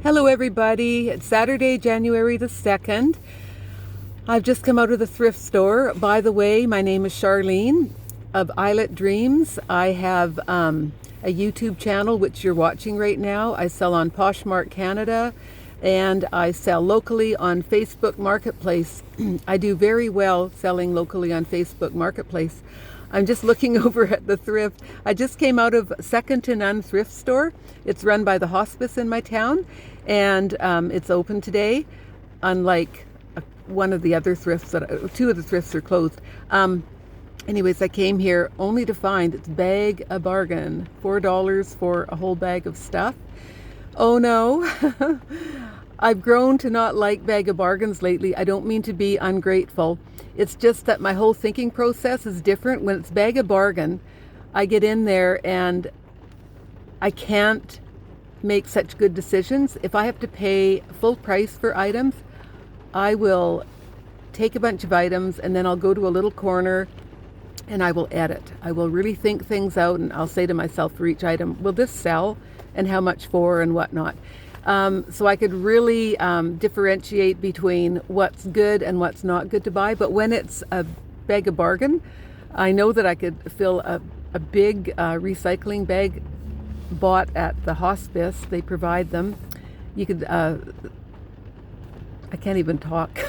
Hello everybody, it's Saturday, January the 2nd. I've just come out of the thrift store. By the way, my name is Charleen of Eyelett Dreams. I have a YouTube channel which you're watching right now. I sell on Poshmark Canada and I sell locally on Facebook Marketplace. I do very well selling locally on Facebook Marketplace. I'm just looking over at the thrift. I just came out of Second to None thrift store. It's run by the Hospice in my town, and it's open today, unlike one of the other thrifts. Two of the thrifts are closed. Anyways, I came here only to find it's bag a bargain, $4 for a whole bag of stuff. Oh no. I've grown to not like bag of bargains lately. I don't mean to be ungrateful. It's just that my whole thinking process is different. When it's bag of bargain, I get in there and I can't make such good decisions. If I have to pay full price for items, I will take a bunch of items and then I'll go to a little corner and I will edit. I will really think things out and I'll say to myself for each item, will this sell and how much for and whatnot. So I could really differentiate between what's good and what's not good to buy. But when it's a bag of bargain, I know that I could fill a big recycling bag bought at the Hospice. They provide them. You could, I can't even talk.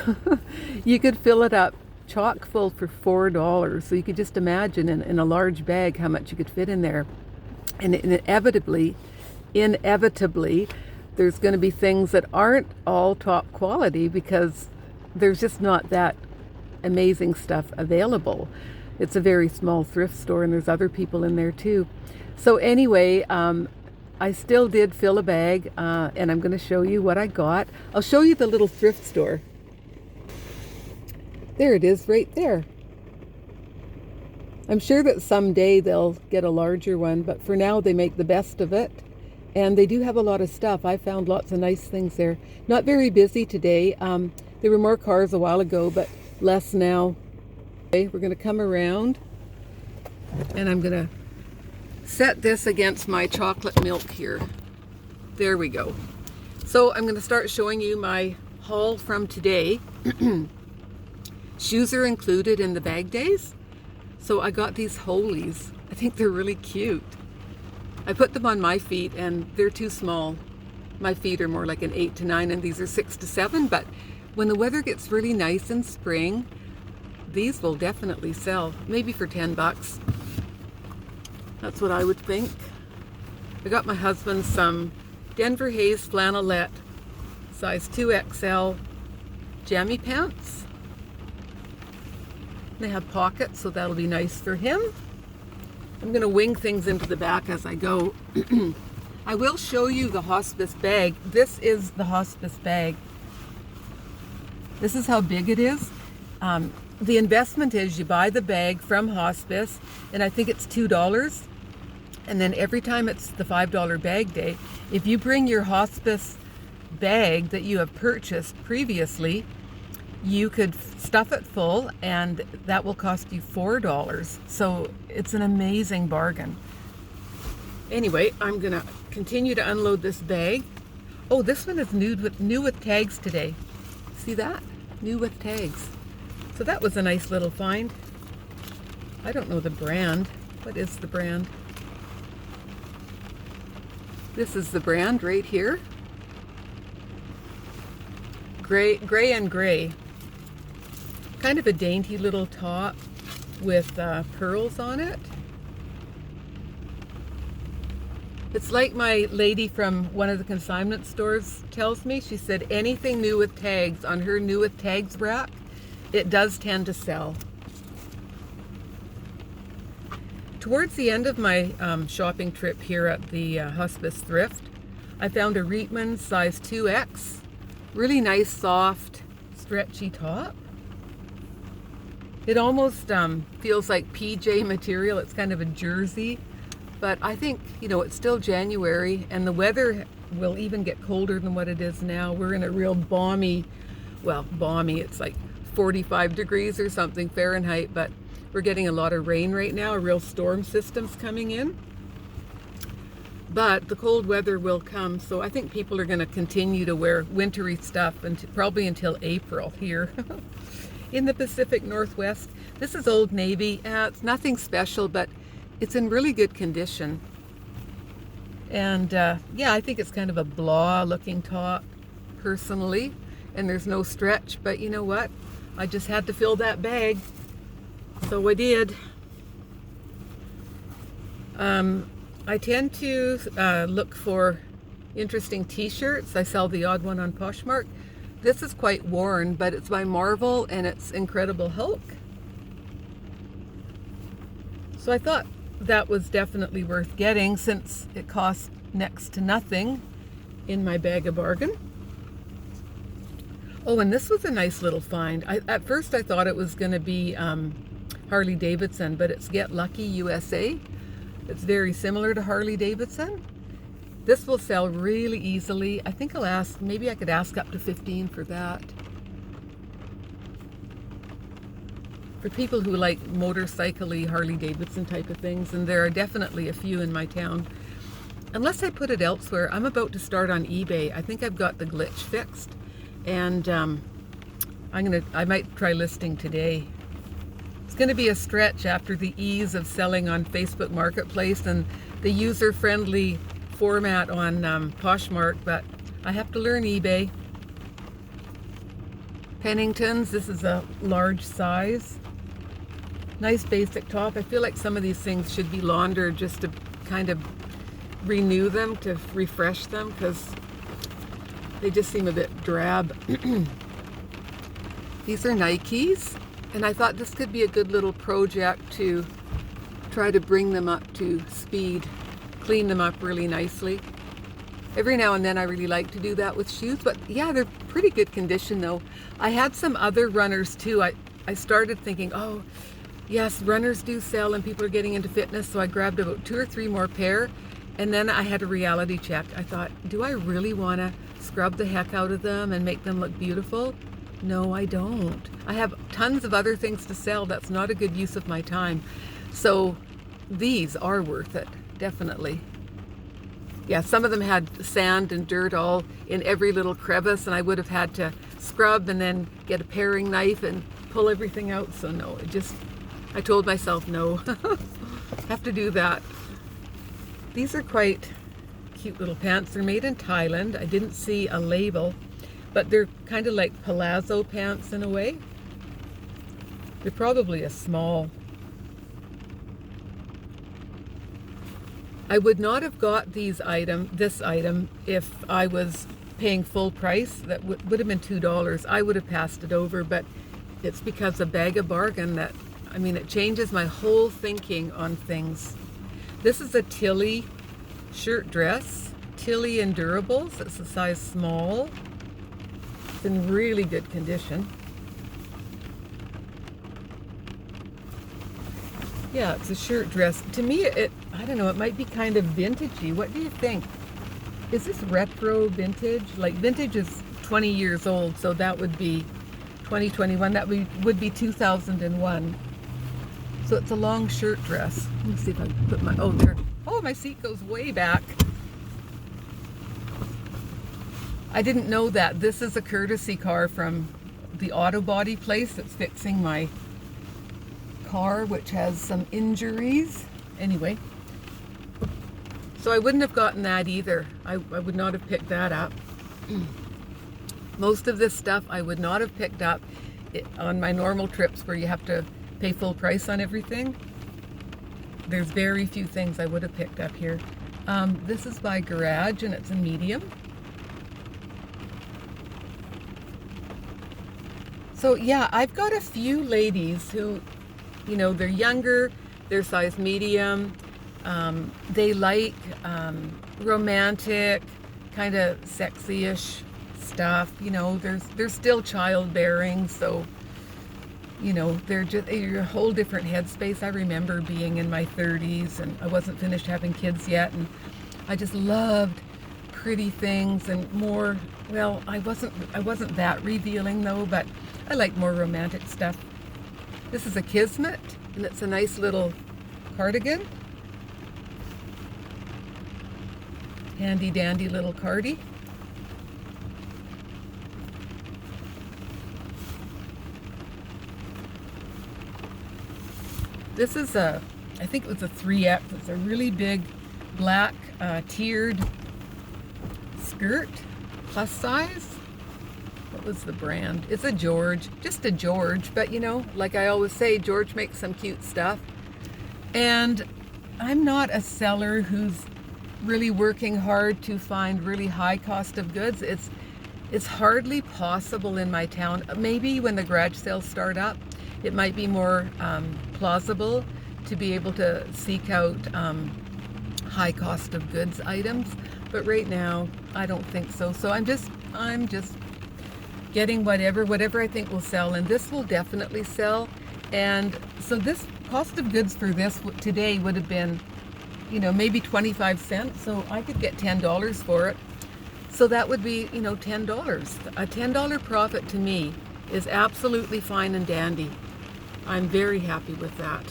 You could fill it up chock full for $4. So you could just imagine in a large bag how much you could fit in there. And inevitably, there's going to be things that aren't all top quality because there's just not that amazing stuff available. It's a very small thrift store and there's other people in there too. So anyway, I still did fill a bag and I'm going to show you what I got. I'll show you the little thrift store. There it is right there. I'm sure that someday they'll get a larger one, but for now they make the best of it. And they do have a lot of stuff. I found lots of nice things there. Not very busy today. There were more cars a while ago, but less now. Okay, we're going to come around and I'm going to set this against my chocolate milk here. There we go. So I'm going to start showing you my haul from today. Shoes are included in the bag days. So I got these Holies. I think they're really cute. I put them on my feet and they're too small. My feet are more like an 8 to 9 and these are 6 to 7. But when the weather gets really nice in spring, these will definitely sell. Maybe for 10 bucks. That's what I would think. I got my husband some Denver Hayes flannelette size 2XL jammy pants. They have pockets, so that'll be nice for him. I'm going to wing things into the back as I go. I will show you the Hospice bag. This is the Hospice bag. This is how big it is. The investment is you buy the bag from Hospice, and I think it's $2. And then every time it's the $5 bag day, if you bring your Hospice bag that you have purchased previously, you could stuff it full and that will cost you $4. So it's an amazing bargain. Anyway, I'm gonna continue to unload this bag. Oh, this one is new with tags today. See that? New with tags. So that was a nice little find. I don't know the brand. What is the brand? This is the brand right here. Gray and gray. Kind of a dainty little top with pearls on it. It's like my lady from one of the consignment stores tells me. She said anything new with tags on her new with tags rack, it does tend to sell. Towards the end of my shopping trip here at the Hospice Thrift, I found a Reitman size 2X. Really nice, soft, stretchy top. It almost feels like PJ material. It's kind of a jersey, but I think, you know, it's still January and the weather will even get colder than what it is now. We're in a real balmy, it's like 45 degrees or something Fahrenheit, but we're getting a lot of rain right now. A real storm system's coming in. But the cold weather will come, so I think people are going to continue to wear wintry stuff probably until April here. In the Pacific Northwest, this is Old Navy. It's nothing special, but it's in really good condition. And yeah, I think it's kind of a blah looking top personally, and there's no stretch, but you know what? I just had to fill that bag, so I did. I tend to look for interesting t-shirts. I sell the odd one on Poshmark. This is quite worn, but it's by Marvel and it's Incredible Hulk. So I thought that was definitely worth getting since it cost next to nothing in my bag of bargain. Oh, and this was a nice little find. At first I thought it was going to be Harley Davidson, but it's Get Lucky USA. It's very similar to Harley Davidson. This will sell really easily. I think maybe I could ask up to 15 for that. For people who like motorcycle-y Harley Davidson type of things, and there are definitely a few in my town. Unless I put it elsewhere, I'm about to start on eBay. I think I've got the glitch fixed, and I might try listing today. It's going to be a stretch after the ease of selling on Facebook Marketplace and the user-friendly format on Poshmark, but I have to learn eBay. Penningtons, this is a large size. Nice basic top. I feel like some of these things should be laundered just to kind of renew them, to refresh them, because they just seem a bit drab. These are Nikes. And I thought this could be a good little project to try to bring them up to speed, clean them up really nicely. Every now and then I really like to do that with shoes, but yeah, they're pretty good condition though. I had some other runners too. I started thinking, oh yes, runners do sell and people are getting into fitness, so I grabbed about 2 or 3 more pair, and then I had a reality check. I thought, do I really want to scrub the heck out of them and make them look beautiful? No, I don't. I have tons of other things to sell. That's not a good use of my time. So these are worth it, definitely. Yeah, some of them had sand and dirt all in every little crevice, and I would have had to scrub and then get a paring knife and pull everything out. So no, I told myself no. Have to do that. These are quite cute little pants. They're made in Thailand. I didn't see a label, but they're kind of like palazzo pants in a way. They're probably a small. I would not have got this item if I was paying full price. That would have been $2. I would have passed it over, but it's because a bag of bargain that, I mean, it changes my whole thinking on things. This is a Tilly shirt dress. Tilly Endurables. It's a size small. It's in really good condition. Yeah, it's a shirt dress. To me, I don't know, it might be kind of vintagey. What do you think? Is this retro vintage? Like, vintage is 20 years old, so that would be 2021. That would be 2001. So it's a long shirt dress. Let me see if I can put my, oh, there. Oh, my seat goes way back. I didn't know that. This is a courtesy car from the auto body place that's fixing my car, which has some injuries. Anyway, so I wouldn't have gotten that either. I would not have picked that up. Most of this stuff I would not have picked up on my normal trips where you have to pay full price on everything. There's very few things I would have picked up here. This is by Garage and it's a medium. So yeah, I've got a few ladies who, you know, they're younger, they're size medium, they like romantic, kind of sexy-ish stuff. You know, they're still childbearing, so, you know, they're a whole different headspace. I remember being in my 30s and I wasn't finished having kids yet, and I just loved pretty things and more, well, I wasn't that revealing though, but I like more romantic stuff. This is a Kismet, and it's a nice little cardigan. Handy dandy little cardie. This is I think it was a 3X. It's a really big black tiered skirt, plus size. What was the brand? It's a George, just a George, but you know, like I always say, George makes some cute stuff. And I'm not a seller who's really working hard to find really high cost of goods. It's hardly possible in my town. Maybe when the garage sales start up, it might be more plausible to be able to seek out high cost of goods items. But right now, I don't think so. So I'm just getting whatever I think will sell, and this will definitely sell. And so this cost of goods for this today would have been, you know, maybe 25 cents. So I could get $10 for it. So that would be, you know, $10. A $10 profit to me is absolutely fine and dandy. I'm very happy with that.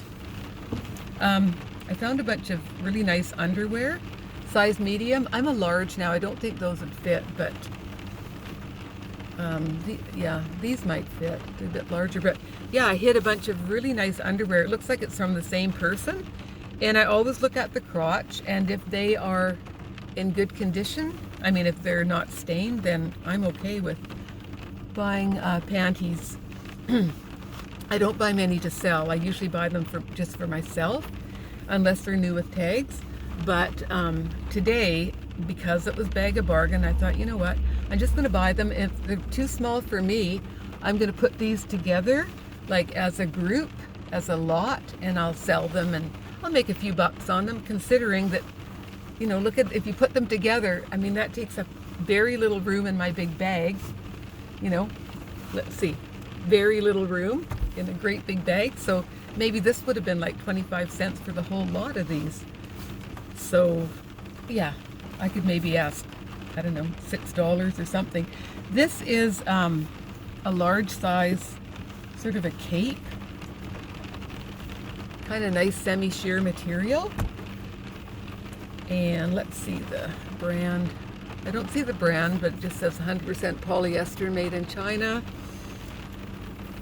I found a bunch of really nice underwear, size medium. I'm a large now. I don't think those would fit, but yeah, these might fit. They're a bit larger, but yeah, I hit a bunch of really nice underwear. It looks like it's from the same person. And I always look at the crotch, and if they are in good condition, I mean, if they're not stained, then I'm okay with buying panties. I don't buy many to sell. I usually buy them just for myself, unless they're new with tags. But today, because it was Bag of Bargain, I thought, you know what? I'm just going to buy them. If they're too small for me, I'm going to put these together, like as a group, as a lot, and I'll sell them, and I'll make a few bucks on them, considering that, you know, look at, if you put them together, I mean, that takes up very little room in my big bag. You know, let's see, very little room in a great big bag. So maybe this would have been like 25 cents for the whole lot of these. So yeah, I could maybe ask, I don't know, $6 or something. This is a large size, sort of a cape, kind of nice semi-sheer material. And let's see the brand. I don't see the brand, but it just says 100% polyester, made in China.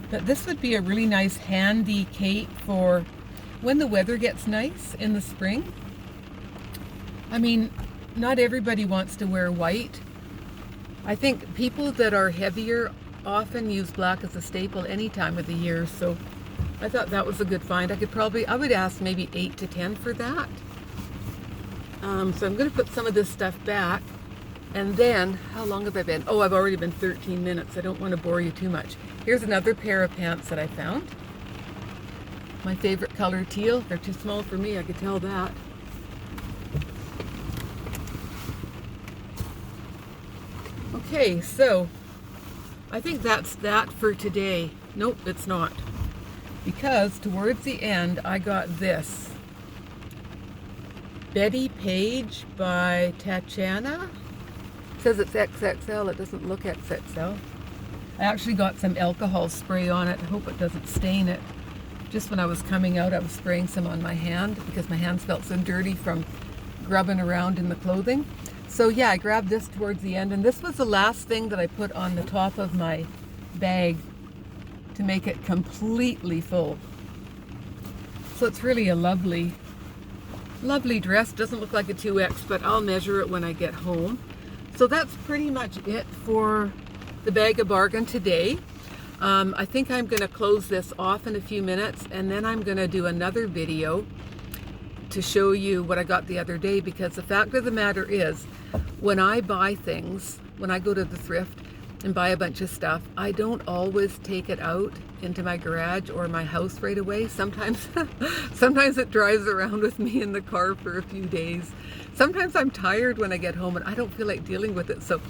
But this would be a really nice handy cape for when the weather gets nice in the spring. I mean, not everybody wants to wear white. I think people that are heavier often use black as a staple any time of the year. So I thought that was a good find. I would ask maybe 8 to 10 for that. So I'm going to put some of this stuff back. And then, how long have I been? Oh, I've already been 13 minutes. I don't want to bore you too much. Here's another pair of pants that I found. My favorite color, teal. They're too small for me, I could tell that. Okay, so I think that's that for today. Nope, it's not. Because towards the end, I got this. Betty Page by Tatiana. It says it's XXL. It doesn't look XXL. I actually got some alcohol spray on it. I hope it doesn't stain it. Just when I was coming out, I was spraying some on my hand because my hands felt so dirty from grubbing around in the clothing. So yeah, I grabbed this towards the end, and this was the last thing that I put on the top of my bag to make it completely full. So it's really a lovely dress. Doesn't look like a 2X, but I'll measure it when I get home. So that's pretty much it for the Bag of Bargain today. I think I'm going to close this off in a few minutes, and then I'm going to do another video to show you what I got the other day, because the fact of the matter is, when I buy things, when I go to the thrift and buy a bunch of stuff, I don't always take it out into my garage or my house right away. Sometimes it drives around with me in the car for a few days. Sometimes I'm tired when I get home and I don't feel like dealing with it. So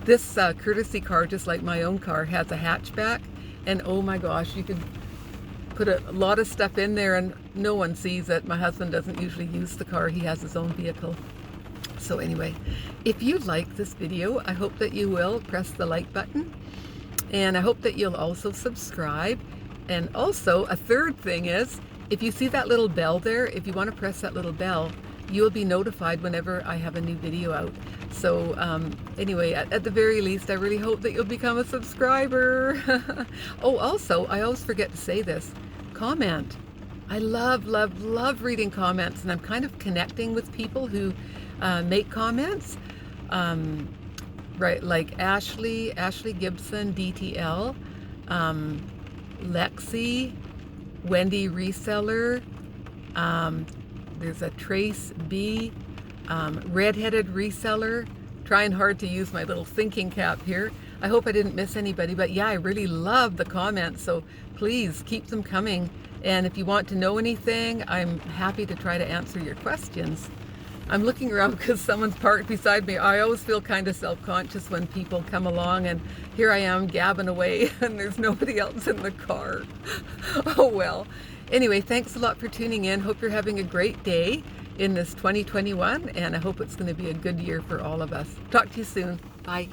this courtesy car, just like my own car, has a hatchback, and oh my gosh, you could put a lot of stuff in there and no one sees it. My husband doesn't usually use the car. He has his own vehicle. So anyway, if you like this video, I hope that you will press the like button, and I hope that you'll also subscribe. And also, a third thing is, if you see that little bell there, if you want to press that little bell, you'll be notified whenever I have a new video out. So anyway, at the very least, I really hope that you'll become a subscriber. Oh, also, I always forget to say this. Comment. I love, love, love reading comments, and I'm kind of connecting with people who make comments. Right, like Ashley Gibson, DTL, Lexi, Wendy Reseller, there's a Trace B, Redheaded Reseller, trying hard to use my little thinking cap here. I hope I didn't miss anybody, but yeah, I really love the comments, so please keep them coming. And if you want to know anything, I'm happy to try to answer your questions. I'm looking around because someone's parked beside me. I always feel kind of self-conscious when people come along, and here I am gabbing away and there's nobody else in the car. Oh well. Anyway, thanks a lot for tuning in. Hope you're having a great day in this 2021, and I hope it's going to be a good year for all of us. Talk to you soon. Bye.